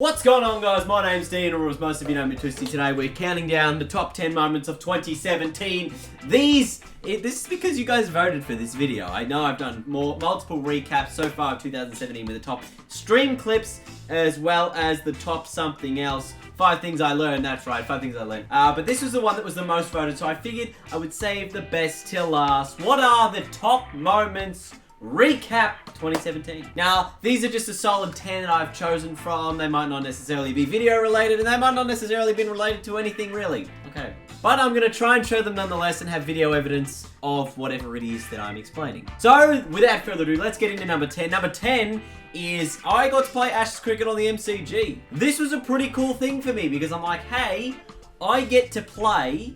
What's going on, guys? My name's Dean, or as most of you know me, Twisty. Today we're counting down the top 10 moments of 2017. This is because you guys voted for this video. I know I've done multiple recaps so far of 2017 with the top stream clips as well as the top something else. 5 things I learned, that's right, 5 things I learned. But this was the one that was the most voted, so I figured I would save the best till last. What are the top moments recap 2017. Now, these are just a solid 10 that I've chosen from. They might not necessarily be video related, and they might not necessarily be related to anything really. Okay. But I'm going to try and show them nonetheless and have video evidence of whatever it is that I'm explaining. So, without further ado, let's get into number 10. Number 10 is I got to play FlyAsh Cricket on the MCG. This was a pretty cool thing for me because I'm like, hey, I get to play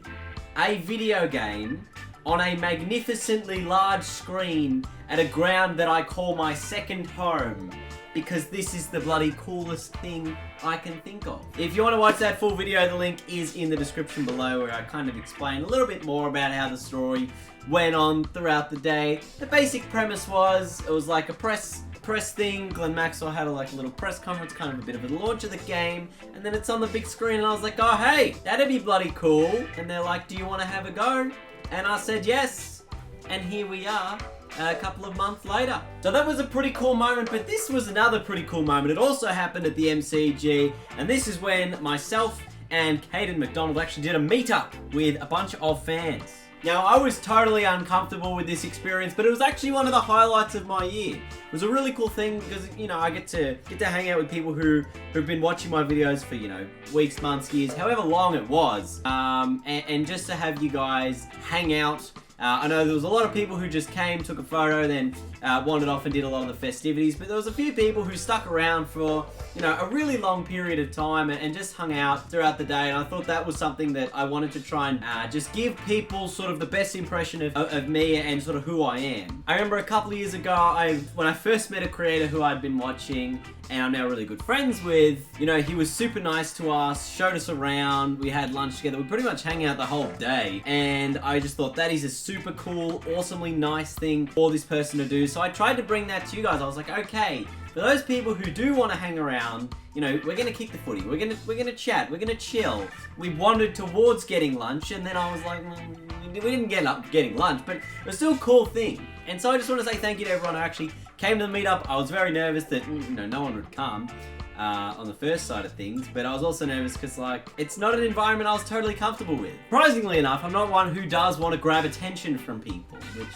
a video game on a magnificently large screen at a ground that I call my second home, because this is the bloody coolest thing I can think of. If you want to watch that full video, the link is in the description below, where I kind of explain a little bit more about how the story went on throughout the day. The basic premise was, it was like a press thing. Glenn Maxwell had a little press conference, kind of a bit of a launch of the game, and then it's on the big screen, and I was like, oh hey, that'd be bloody cool. And they're like, do you want to have a go? And I said yes, and here we are a couple of months later. So that was a pretty cool moment, but this was another pretty cool moment. It also happened at the MCG, and this is when myself and Caden McDonald actually did a meetup with a bunch of fans. Now, I was totally uncomfortable with this experience, but it was actually one of the highlights of my year. It was a really cool thing because, you know, I get to hang out with people who've been watching my videos for, you know, weeks, months, years, however long it was. And just to have you guys hang out. I know there was a lot of people who just came, took a photo, then wandered off and did a lot of the festivities, but there was a few people who stuck around for, you know, a really long period of time and just hung out throughout the day, and I thought that was something that I wanted to try and just give people sort of the best impression of me and sort of who I am. I remember a couple of years ago, when I first met a creator who I'd been watching, and I'm now really good friends with, you know, he was super nice to us, showed us around, we had lunch together, we pretty much hang out the whole day, and I just thought that is a super cool, awesomely nice thing for this person to do. So I tried to bring that to you guys. I was like, okay, for those people who do want to hang around, you know, we're gonna kick the footy, we're gonna chat, we're gonna chill. We wandered towards getting lunch, and then I was like, we didn't get up getting lunch, but it was still a cool thing. And so I just want to say thank you to everyone who actually came to the meetup. I was very nervous that, you know, no one would come on the first side of things, but I was also nervous because, like, it's not an environment I was totally comfortable with. Surprisingly enough, I'm not one who does want to grab attention from people, which,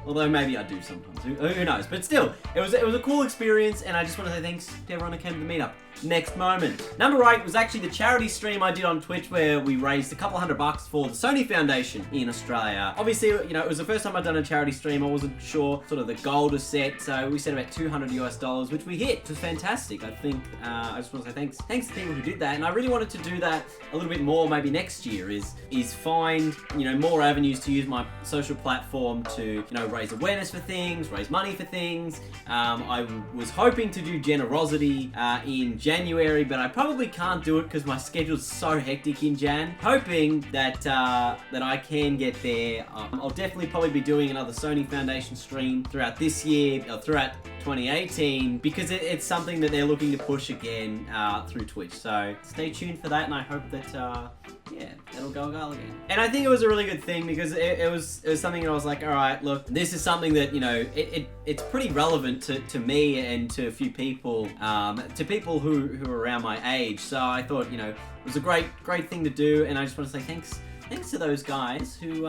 although maybe I do sometimes, who knows, but still, it was a cool experience, and I just want to say thanks to everyone who came to the meetup. Next moment. Number 8 was actually the charity stream I did on Twitch, where we raised a couple $100 for the Sony Foundation in Australia. Obviously, you know, it was the first time I'd done a charity stream. I wasn't sure sort of the goal to set, so we set about $200 US, which we hit, which was fantastic. I think, I just want to say thanks to people who did that, and I really wanted to do that a little bit more maybe next year, is find, you know, more avenues to use my social platform to, you know, raise awareness for things, raise money for things. I was hoping to do generosity in January, but I probably can't do it because my schedule's so hectic in Jan. Hoping that I can get there. I'll definitely probably be doing another Sony Foundation stream throughout this year, or throughout 2018, because it's something that they're looking to push again through Twitch. So stay tuned for that, and I hope that yeah, that'll go again. And I think it was a really good thing because it was something that I was like, all right, look, this is something that, you know, it's pretty relevant to me and to a few people, to people who are around my age. So I thought, you know, it was a great thing to do, and I just want to say thanks to those guys who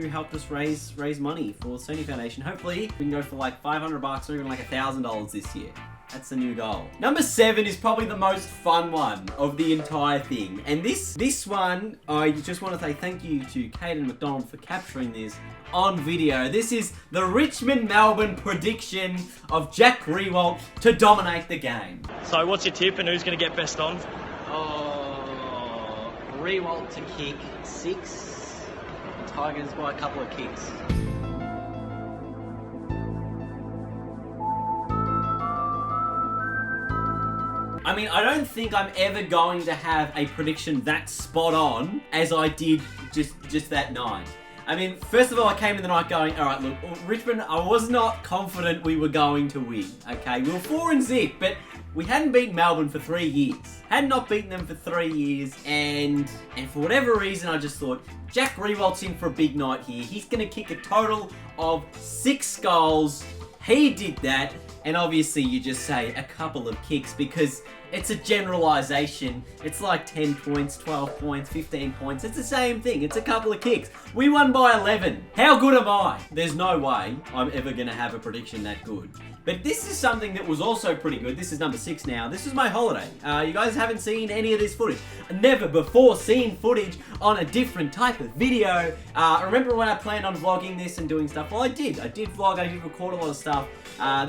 helped us raise money for Sony Foundation. Hopefully we can go for like $500 or even like $1,000 this year. That's the new goal. Number 7 is probably the most fun one of the entire thing. And this one, I just want to say thank you to Caden McDonald for capturing this on video. This is the Richmond Melbourne prediction of Jack Riewoldt to dominate the game. So what's your tip, and who's going to get best on? Oh, Riewoldt to kick 6. Tigers by a couple of kicks. I mean, I don't think I'm ever going to have a prediction that spot on as I did just that night. I mean, first of all, I came in the night going, all right, look, Richmond, I was not confident we were going to win, okay? We were 4-0, but we hadn't beaten Melbourne for 3 years. Had not beaten them for 3 years, and for whatever reason, I just thought, Jack Riewold's in for a big night here. He's going to kick a total of 6 goals. He did that, and obviously you just say a couple of kicks because it's a generalization. It's like 10 points, 12 points, 15 points. It's the same thing. It's a couple of kicks. We won by 11. How good am I? There's no way I'm ever going to have a prediction that good. But this is something that was also pretty good. This is number 6 now. This is my holiday. You guys haven't seen any of this footage. Never before seen footage on a different type of video. Remember when I planned on vlogging this and doing stuff? Well, I did. I did vlog. I did record a lot of stuff.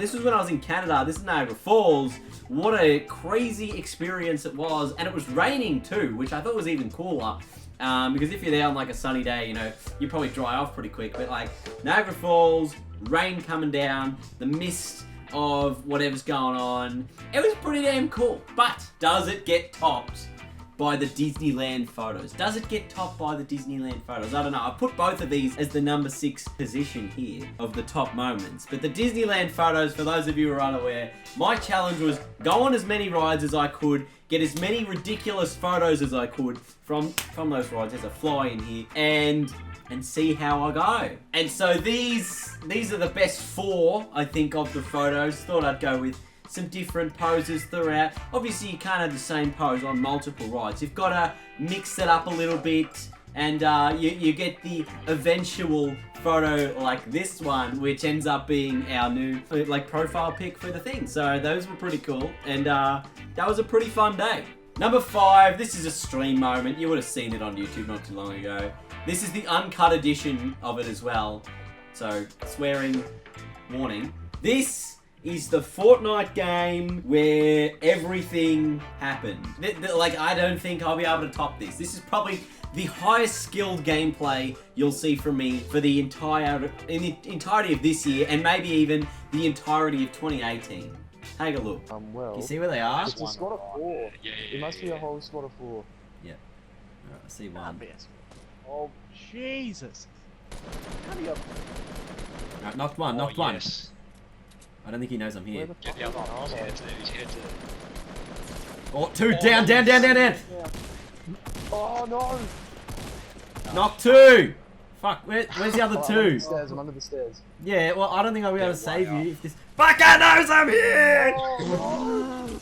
This was when I was in Canada. This is Niagara Falls. What a crazy experience it was. And it was raining too, which I thought was even cooler. Because if you're there on like a sunny day, you know, you probably dry off pretty quick. But like Niagara Falls, rain coming down, the mist of whatever's going on. It was pretty damn cool. But does it get topped by the Disneyland photos? Does it get topped by the Disneyland photos? I don't know. I put both of these as the number 6 position here of the top moments. But the Disneyland photos, for those of you who are unaware, my challenge was go on as many rides as I could, get as many ridiculous photos as I could from those rides. There's a fly in here. And see how I go. And so these are the best 4, I think, of the photos. Thought I'd go with some different poses throughout. Obviously, you can't have the same pose on multiple rides. You've got to mix it up a little bit, and you get the eventual photo like this one, which ends up being our new like profile pic for the thing. So those were pretty cool, and that was a pretty fun day. Number 5, this is a stream moment. You would have seen it on YouTube not too long ago. This is the uncut edition of it as well. So, swearing warning. This is the Fortnite game where everything happened. Like, I don't think I'll be able to top this. This is probably the highest skilled gameplay you'll see from me for the entirety of this year, and maybe even the entirety of 2018. Take a look. Well, You see where they are? it's a squad of 4. It must be a whole squad of 4. Yeah. Alright, I see one. Oh, Jesus. Hurry up. Alright, knocked one, knocked one. Yes. I don't think he knows I'm here. Where the Get the other one. He's headed there. He's headed there. Oh, 2, down, down, down, down, down. Oh no! Knock 2. Fuck, where's the other Oh, I'm under 2? the stairs. I'm under the stairs. Yeah, well, I don't think I'll be able to save you if this fucker knows I'm here! Oh, no.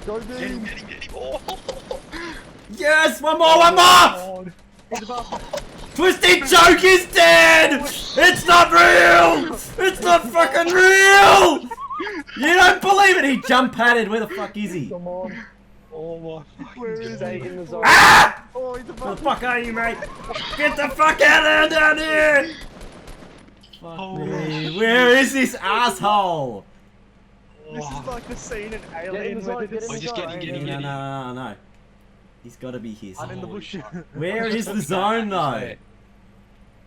Go Get him, Dean! get him, get him. Oh. Yes, one more, one more! Twisty Joke is dead! It's not real! It's not fucking real! You don't believe it! He jump padded. Where the fuck is he? Come on. Oh my fucking Where is he days. in the zone? Ah! Oh, he's Where the above fuck are you, mate? Get the fuck out of there, down here! Fuck Oh, me. shit. Where is this asshole? This is like the scene in Get in Alien the where zone, they get in just the just zone. getting- No, getting- no, no, no. He's got to be here. I'm in the somewhere. bush. Where is the zone, though?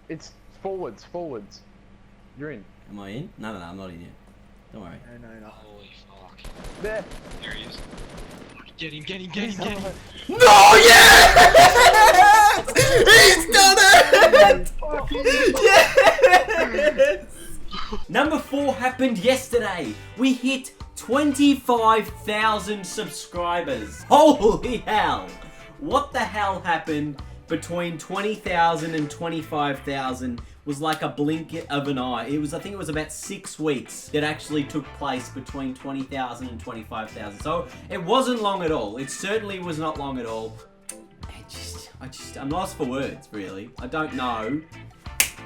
It's forwards, forwards. You're in. Am I in? No, I'm not in yet. Don't worry. No. Holy fuck. There. There he is. Get him, get him, get him, get him. No, yes! He's done it! Yes! Number 4 happened yesterday. We hit 25,000 subscribers. Holy hell! What the hell happened between 20,000 and 25,000 was like a blink of an eye. I think it was about 6 weeks that actually took place between 20,000 and 25,000. So it wasn't long at all. It certainly was not long at all. I'm lost for words, really. I don't know.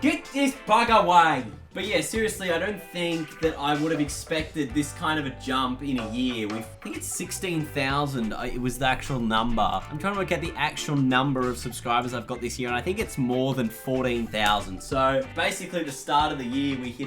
Get this bug away! But yeah, seriously, I don't think that I would have expected this kind of a jump in a year. I think it's 16,000. It was the actual number. I'm trying to work out the actual number of subscribers I've got this year, and I think it's more than 14,000. So basically, the start of the year, we hit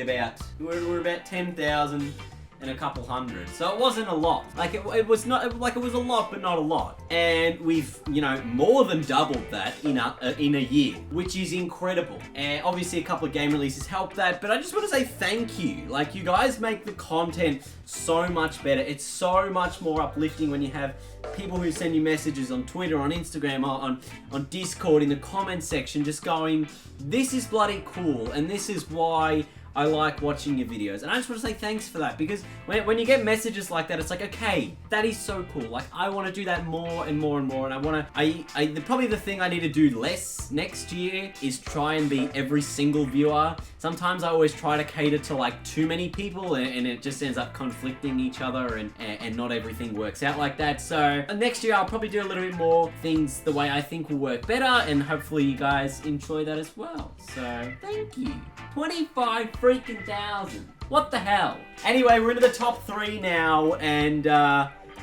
we're about 10,000. and a couple hundred. So it wasn't a lot. Like it was not like it was a lot, but not a lot. And we've, you know, more than doubled that in a year, which is incredible. And obviously a couple of game releases helped that, but I just want to say thank you. Like, you guys make the content so much better. It's so much more uplifting when you have people who send you messages on Twitter, on Instagram, on Discord, in the comments section, just going, this is bloody cool, and this is why I like watching your videos. And I just want to say thanks for that, because when you get messages like that, it's like, okay, that is so cool. Like, I want to do that more and more and more, and I want to, probably the thing I need to do less next year is try and be every single viewer. Sometimes I always try to cater to like too many people, and it just ends up conflicting each other, and not everything works out like that. So next year I'll probably do a little bit more things the way I think will work better, and hopefully you guys enjoy that as well. So thank you. 25 freaking thousand. What the hell? Anyway, we're into the top 3 now, and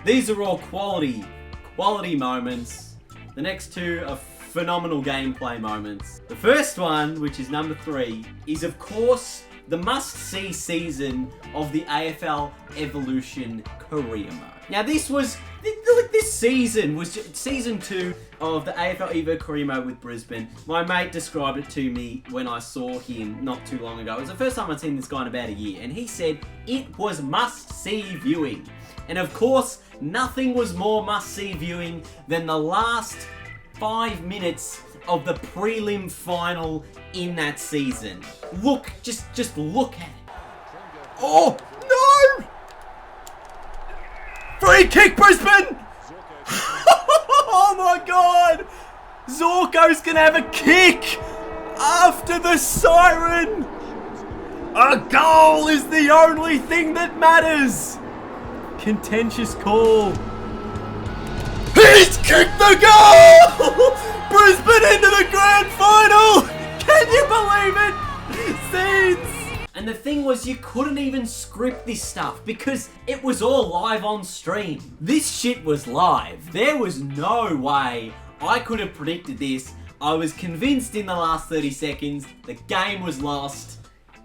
these are all quality moments. The next 2 are phenomenal gameplay moments. The first one, which is number 3, is of course the must-see season of the AFL Evolution Career Mode. Now this season was season 2 of the AFL Evo Career Mode with Brisbane. My mate described it to me when I saw him not too long ago. It was the first time I'd seen this guy in about a year, and he said it was must-see viewing. And of course, nothing was more must-see viewing than the last 5 minutes of the prelim final in that season. Look, just look at it. Oh, no! Free kick, Brisbane! Oh my god! Zorko's gonna have a kick after the siren! A goal is the only thing that matters! Contentious call. He's kicked the goal! Brisbane into the grand final! Can you believe it? Scenes! And the thing was, you couldn't even script this stuff because it was all live on stream. This shit was live. There was no way I could have predicted this. I was convinced in the last 30 seconds the game was lost,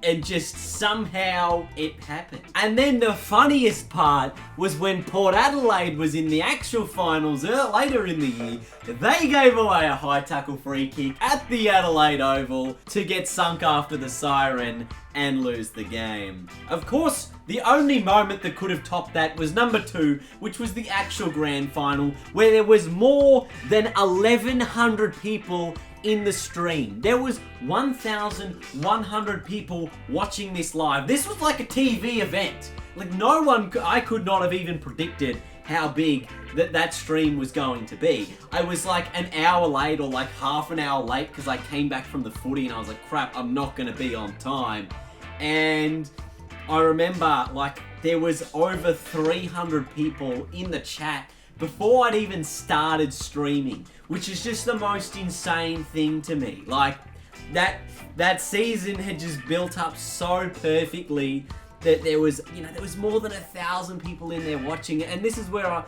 and just somehow it happened. And then the funniest part was when Port Adelaide was in the actual finals later in the year, they gave away a high tackle free kick at the Adelaide Oval to get sunk after the siren and lose the game. Of course, the only moment that could have topped that was number 2, which was the actual grand final, where there was more than 1,100 people in the stream. There was 1,100 people watching this live. This was like a TV event. Like, no one, I could not have even predicted how big that stream was going to be. I was like an hour late, or like half an hour late, because I came back from the footy and I was like, crap, I'm not going to be on time. And I remember, like, there was over 300 people in the chat before I'd even started streaming, which is just the most insane thing to me. Like, that season had just built up so perfectly that there was, you know, there was more than 1,000 people in there watching it. And this is where I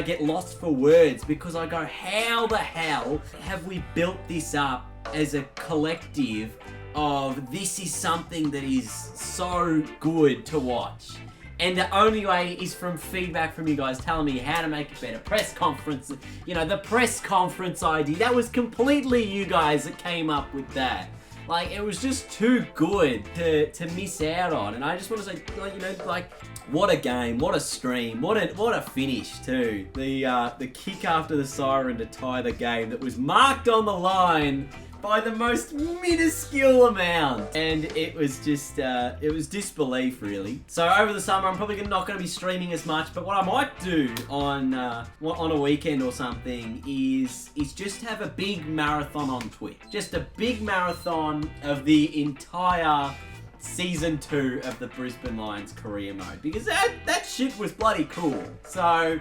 get lost for words, because I go, how the hell have we built this up as a collective of this is something that is so good to watch? And the only way is from feedback from you guys telling me how to make it better. Press conference, you know, the press conference idea, that was completely you guys that came up with that. Like, it was just too good to miss out on. And I just want to say, like, you know, like, what a game, what a stream, what a finish too. The kick after the siren to tie the game that was marked on the line by the most minuscule amount. And it was just, it was disbelief, really. So over the summer, I'm probably not going to be streaming as much, but what I might do on a weekend or something is just have a big marathon on Twitch. Just a big marathon of the entire Season 2 of the Brisbane Lions career mode, because that shit was bloody cool. So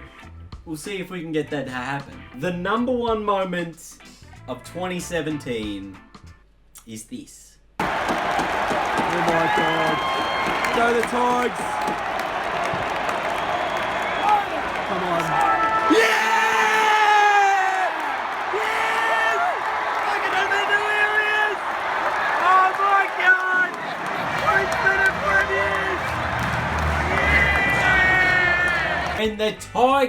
we'll see if we can get that to happen. The number 1 moment of 2017 is this. Oh my god. Go the Tigers! Come on. Yeah! Yes! Look at the delirious! Oh my god! Brisbane and Brilliant!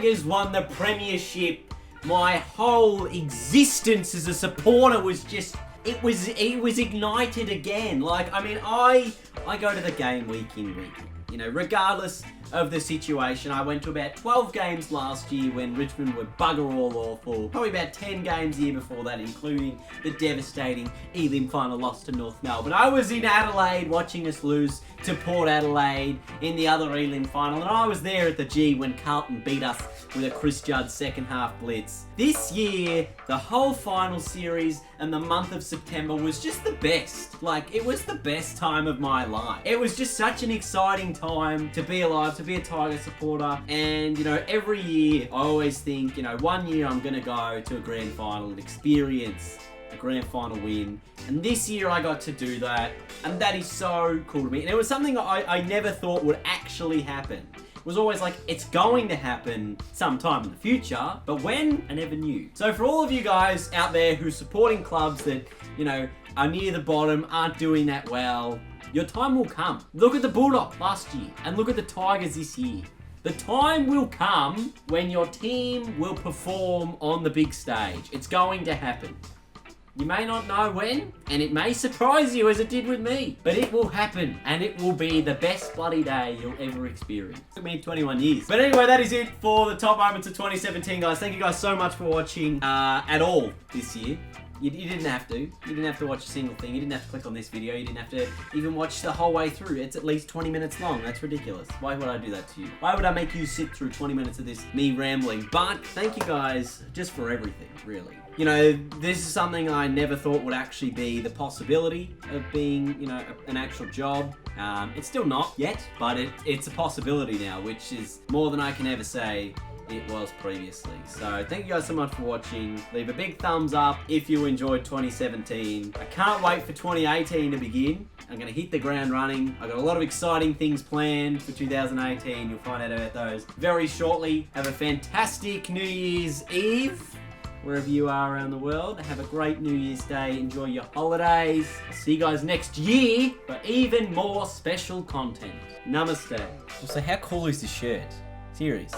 Tigers won the premiership, my whole existence as a supporter was just, it was ignited again. Like, I mean, I go to the game week in, week in. You know, regardless of the situation, I went to about 12 games last year when Richmond were bugger all awful. Probably about 10 games the year before that, including the devastating Elim final loss to North Melbourne. I was in Adelaide watching us lose to Port Adelaide in the other Elim final, and I was there at the G when Carlton beat us with a Chris Judd second half blitz. This year, the whole final series and the month of September was just the best. Like, it was the best time of my life. It was just such an exciting time to be alive, to be a Tiger supporter. And, you know, every year I always think, you know, one year I'm gonna go to a grand final and experience a grand final win. And this year I got to do that, and that is so cool to me. And it was something I never thought would actually happen. It was always like, it's going to happen sometime in the future, but when, I never knew. So for all of you guys out there who are supporting clubs that, you know, are near the bottom, aren't doing that well, your time will come. Look at the Bulldogs last year, and look at the Tigers this year. The time will come when your team will perform on the big stage. It's going to happen. You may not know when, and it may surprise you as it did with me, but it will happen, and it will be the best bloody day you'll ever experience. It took me 21 years. But anyway, that is it for the top moments of 2017, guys. Thank you guys so much for watching at all this year. You didn't have to. You didn't have to watch a single thing. You didn't have to click on this video. You didn't have to even watch the whole way through. It's at least 20 minutes long. That's ridiculous. Why would I do that to you? Why would I make you sit through 20 minutes of this, me rambling? But thank you guys just for everything, really. You know, this is something I never thought would actually be the possibility of being, you know, an actual job. It's still not yet, but it's a possibility now, which is more than I can ever say it was previously. So thank you guys so much for watching. Leave a big thumbs up if you enjoyed 2017. I can't wait for 2018 to begin. I'm going to hit the ground running. I've got a lot of exciting things planned for 2018. You'll find out about those very shortly. Have a fantastic New Year's Eve wherever you are around the world. Have a great New Year's Day. Enjoy your holidays. I'll see you guys next year for even more special content. Namaste. Also, how cool is this shirt? Serious.